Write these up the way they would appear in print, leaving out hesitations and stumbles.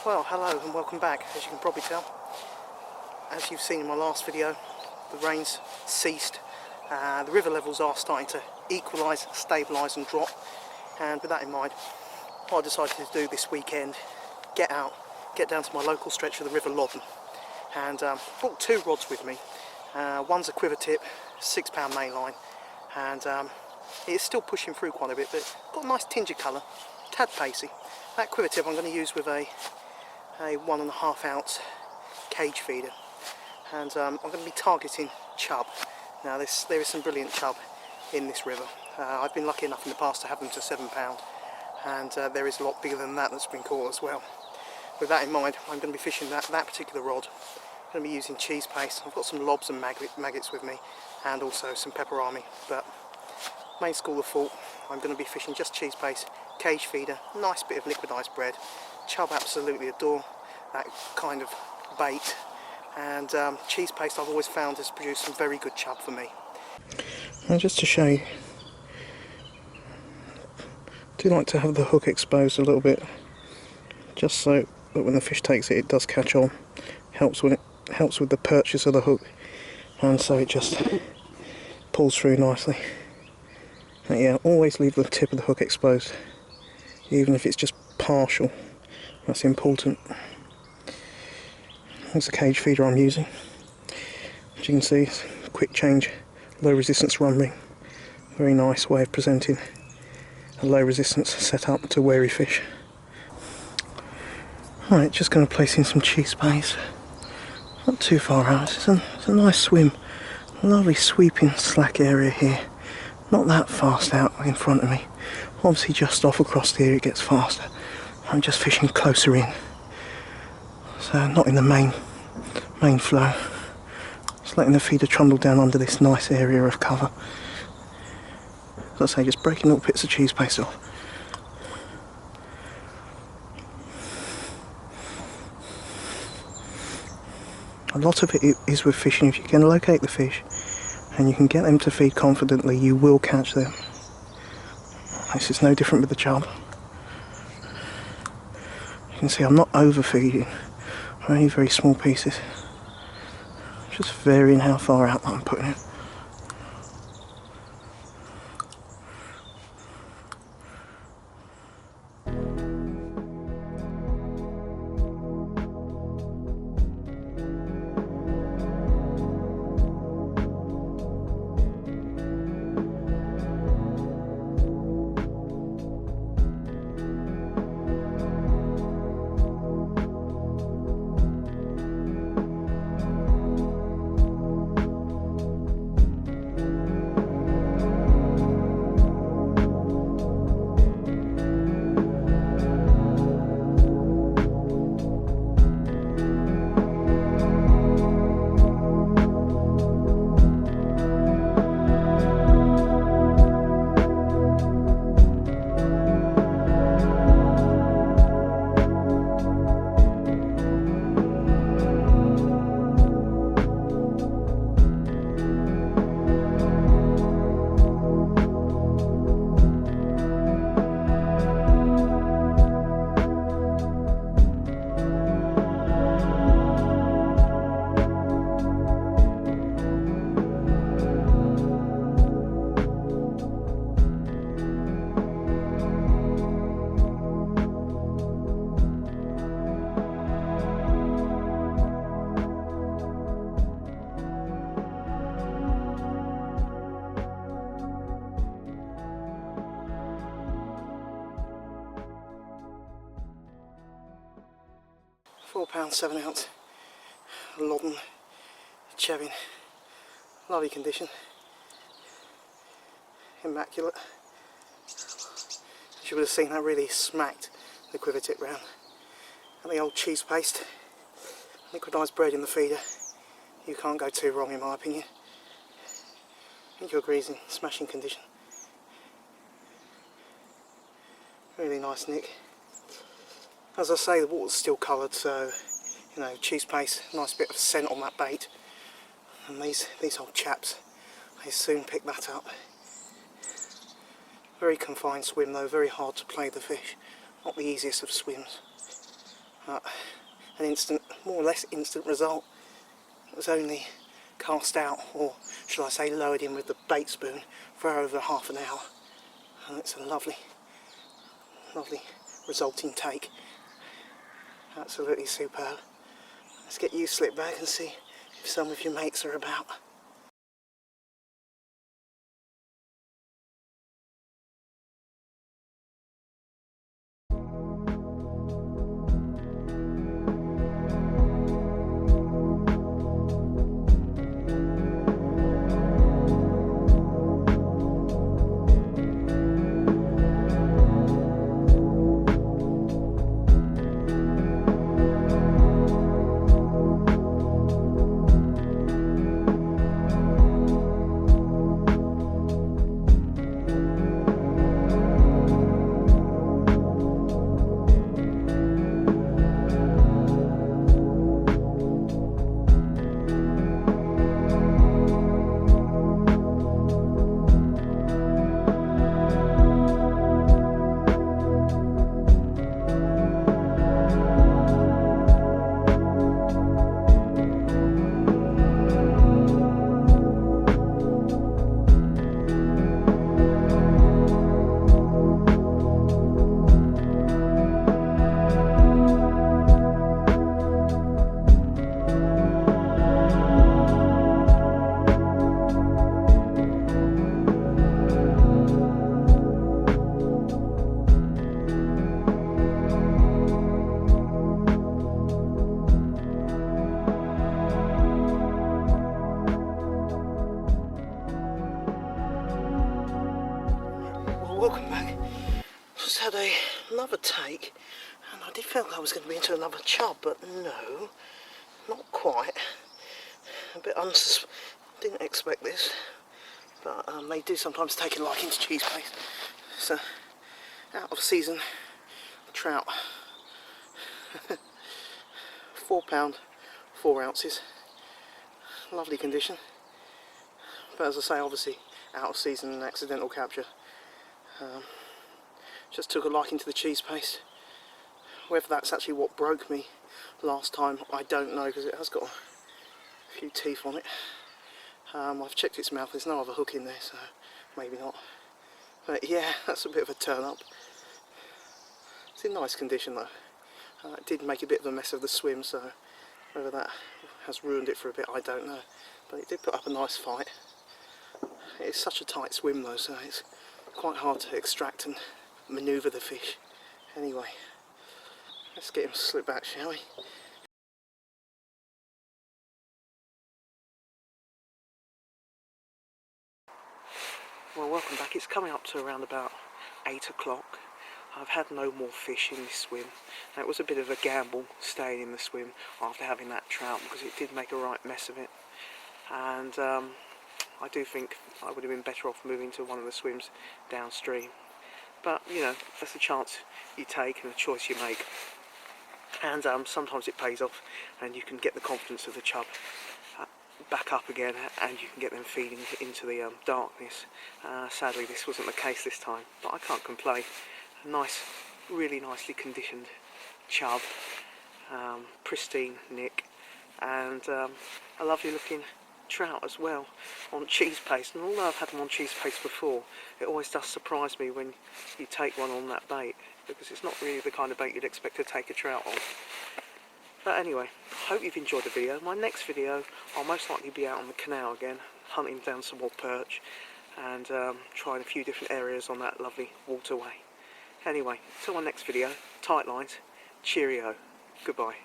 Well, hello and welcome back. As you can probably tell, as you've seen in my last video, the rain's ceased. The river levels are starting to equalise, stabilise and drop, and with that in mind, what I decided to do this weekend, get out, get down to my local stretch of the river Loddon, and brought two rods with me. One's a quivertip, £6 mainline, and it's still pushing through quite a bit, but got a nice tinge of colour, tad pacey. That quivertip I'm going to use with a 1.5 ounce cage feeder, and I'm going to be targeting chub. Now there is some brilliant chub in this river. I've been lucky enough in the past to have them to £7, and there is a lot bigger than that that's been caught as well. With that in mind, I'm going to be fishing that particular rod. I'm going to be using cheese paste. I've got some lobs and maggots with me, and also some pepperami, but main school of thought, I'm going to be fishing just cheese paste, cage feeder, nice bit of liquidised bread. Chub absolutely adore that kind of bait, and cheese paste I've always found has produced some very good chub for me. And just to show you, I do like to have the hook exposed a little bit, just so that when the fish takes it, it does catch on. Helps with the purchase of the hook, and so it just pulls through nicely. And yeah, always leave the tip of the hook exposed, even if it's just partial. That's important. That's the cage feeder I'm using. As you can see, it's a quick change, low resistance run ring. Very nice way of presenting a low resistance setup to wary fish. Right, just going to place in some cheese paste. Not too far out, it's a nice swim. Lovely sweeping slack area here. Not that fast out in front of me. Obviously just off across the area it gets faster. I'm just fishing closer in, so not in the main flow. Just letting the feeder trundle down under this nice area of cover. As I say, just breaking little bits of cheese paste off. A lot of it is with fishing. If you can locate the fish and you can get them to feed confidently, you will catch them. This is no different with the chub. You can see I'm not overfeeding, only very small pieces. Just varying how far out I'm putting it. £4 7 ounce Loddon chub in lovely condition, immaculate. As you would have seen, that really smacked the quivertip round. And the old cheese paste, liquidised bread in the feeder, you can't go too wrong in my opinion. I think you're agrees in smashing condition. Really nice nick. As I say, the water's still coloured, so you know, cheese paste, nice bit of scent on that bait. And these old chaps, they soon pick that up. Very confined swim though, very hard to play the fish. Not the easiest of swims. an instant, more or less instant result. It was only cast out, or shall I say lowered in with the bait spoon for over half an hour, and it's a lovely resulting take. Absolutely superb. Let's get you slipped back and see if some of your mates are about. Welcome back. Just had another take, and I did feel I was going to be into another chub, but no, not quite. A bit didn't expect this, but they do sometimes take a liking to cheese paste. So, out of season trout, £4, 4 ounces, lovely condition. But as I say, obviously out of season and accidental capture. Just took a liking to the cheese paste. Whether that's actually what broke me last time, I don't know, because it has got a few teeth on it. I've checked its mouth, there's no other hook in there, so maybe not. But yeah, that's a bit of a turn up. It's in nice condition though. It did make a bit of a mess of the swim, so whether that has ruined it for a bit, I don't know. But it did put up a nice fight. It's such a tight swim though, so it's quite hard to extract and manoeuvre the fish. Anyway, let's get him slipped back, shall we? Well, welcome back. It's coming up to around about 8 o'clock. I've had no more fish in this swim. Now, it was a bit of a gamble staying in the swim after having that trout, because it did make a right mess of it. And I do think I would have been better off moving to one of the swims downstream. But, you know, that's a chance you take and a choice you make. And sometimes it pays off, and you can get the confidence of the chub back up again, and you can get them feeding into the darkness. Sadly, this wasn't the case this time, but I can't complain. A nice, really nicely conditioned chub, pristine nick, and a lovely looking trout as well on cheese paste. And although I've had them on cheese paste before, it always does surprise me when you take one on that bait, because it's not really the kind of bait you'd expect to take a trout on. But anyway, I hope you've enjoyed the video. My next video, I'll most likely be out on the canal again, hunting down some more perch and trying a few different areas on that lovely waterway. Anyway, till my next video, tight lines, cheerio, goodbye.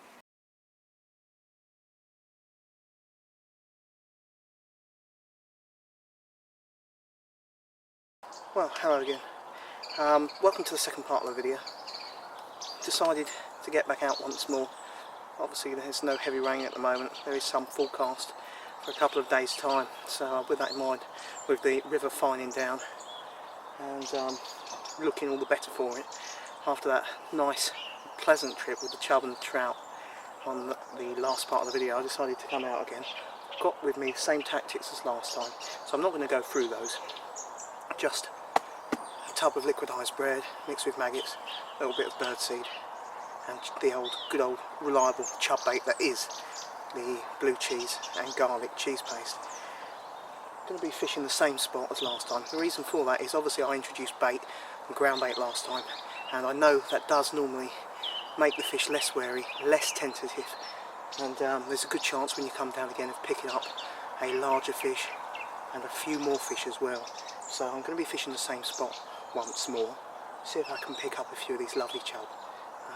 Well, hello again. Welcome to the second part of the video. Decided to get back out once more. Obviously there's no heavy rain at the moment. There is some forecast for a couple of days' time. So with that in mind, with the river fining down and looking all the better for it, after that nice pleasant trip with the chub and the trout on the last part of the video, I decided to come out again. Got with me the same tactics as last time, so I'm not going to go through those. Just a tub of liquidised bread mixed with maggots, a little bit of birdseed, and the good old reliable chub bait that is the blue cheese and garlic cheese paste. I'm going to be fishing the same spot as last time. The reason for that is obviously I introduced bait and ground bait last time, and I know that does normally make the fish less wary, less tentative, and there's a good chance when you come down again of picking up a larger fish and a few more fish as well. So I'm going to be fishing the same spot once more, see if I can pick up a few of these lovely chub.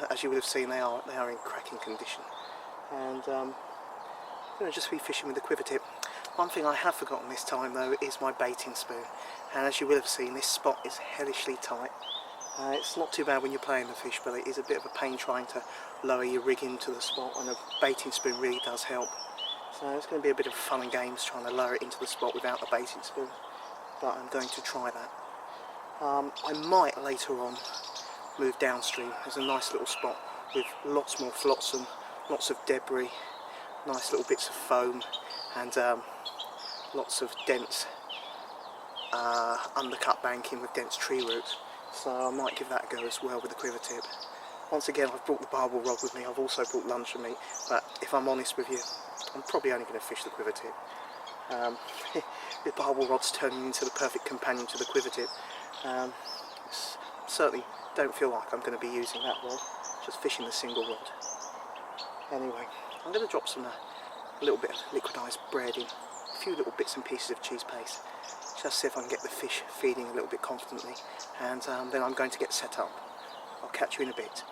As you would have seen, they are in cracking condition, and I'm going to just be fishing with the quiver tip. One thing I have forgotten this time though is my baiting spoon, and as you will have seen, this spot is hellishly tight. It's not too bad when you're playing the fish, but it is a bit of a pain trying to lower your rig into the spot, and a baiting spoon really does help. So it's going to be a bit of fun and games trying to lower it into the spot without the baiting spoon, but I'm going to try that. I might later on move downstream. There's a nice little spot with lots more flotsam, lots of debris, nice little bits of foam, and lots of dense undercut banking with dense tree roots. So I might give that a go as well with the quiver tip. Once again, I've brought the barbel rod with me. I've also brought lunch with me, but if I'm honest with you, I'm probably only going to fish the quiver tip. The barbel rod's turning into the perfect companion to the quiver tip. Certainly don't feel like I'm going to be using that rod, just fishing the single rod. Anyway, I'm going to drop a little bit of liquidised bread in, a few little bits and pieces of cheese paste, just see if I can get the fish feeding a little bit confidently, and then I'm going to get set up. I'll catch you in a bit.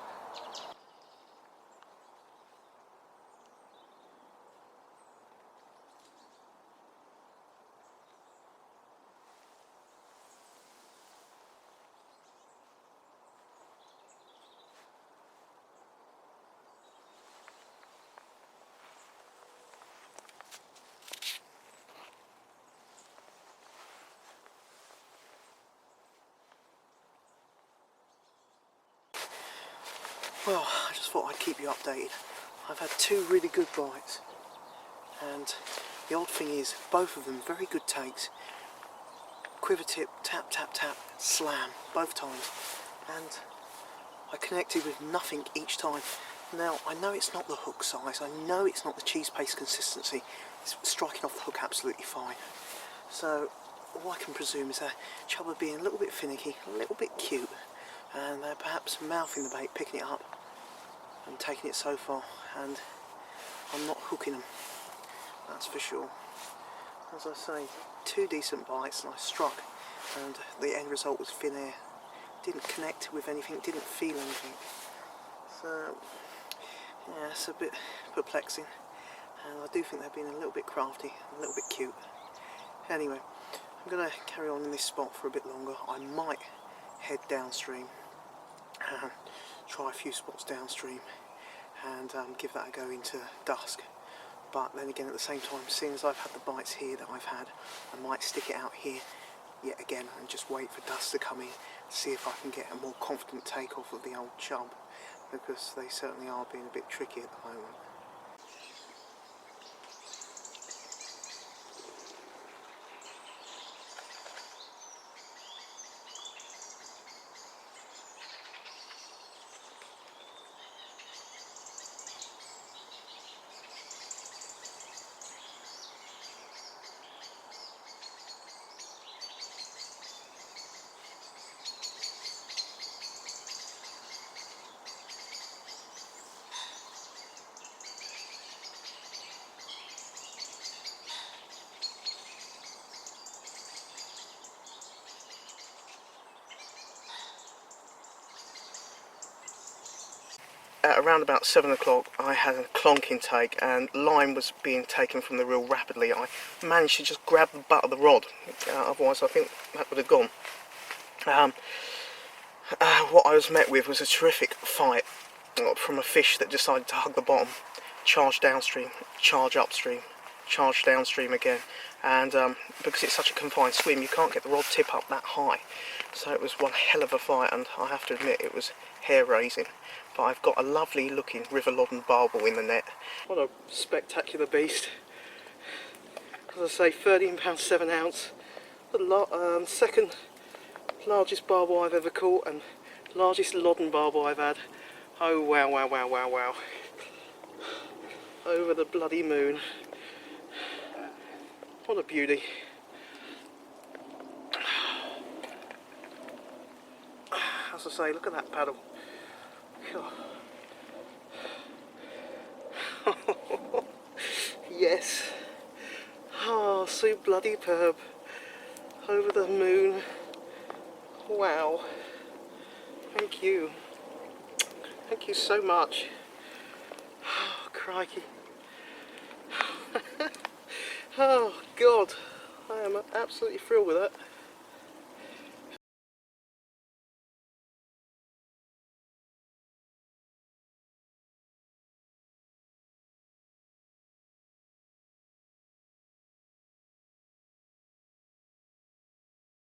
Well, I just thought I'd keep you updated. I've had 2 really good bites, and the odd thing is, both of them very good takes. Quiver tip, tap, tap, tap, slam, both times, and I connected with nothing each time. Now, I know it's not the hook size, I know it's not the cheese paste consistency, it's striking off the hook absolutely fine. So, all I can presume is that chub are being a little bit finicky, a little bit cute, and they're perhaps mouthing the bait, picking it up and taking it so far, and I'm not hooking them, that's for sure. As I say, 2 decent bites and I struck, and the end result was thin air. Didn't connect with anything, didn't feel anything. So yeah, it's a bit perplexing, and I do think they're being a little bit crafty, a little bit cute. Anyway, I'm going to carry on in this spot for a bit longer. I might head downstream and try a few spots downstream and give that a go into dusk. But then again, at the same time, seeing as I've had the bites here that I've had, I might stick it out here yet again and just wait for dusk to come in, see if I can get a more confident take off of the old chub, because they certainly are being a bit tricky at the moment. At around about 7 o'clock I had a clonking take, and line was being taken from the reel rapidly. I managed to just grab the butt of the rod, otherwise I think that would have gone. What I was met with was a terrific fight from a fish that decided to hug the bottom, charge downstream, charge upstream, charge downstream again, and because it's such a confined swim you can't get the rod tip up that high, so it was one hell of a fight, and I have to admit it was hair raising. But I've got a lovely looking river Loddon barbel in the net. What a spectacular beast. As I say, 13 pounds 7 ounce, the second largest barbel I've ever caught and largest Loddon barbel I've had. Oh wow, wow, wow, wow, wow. Over the bloody moon. What a beauty. As I say, look at that paddle. Yes. Oh, so bloody superb. Over the moon. Wow. Thank you. Thank you so much. Oh, crikey. Oh, God. I am absolutely thrilled with that.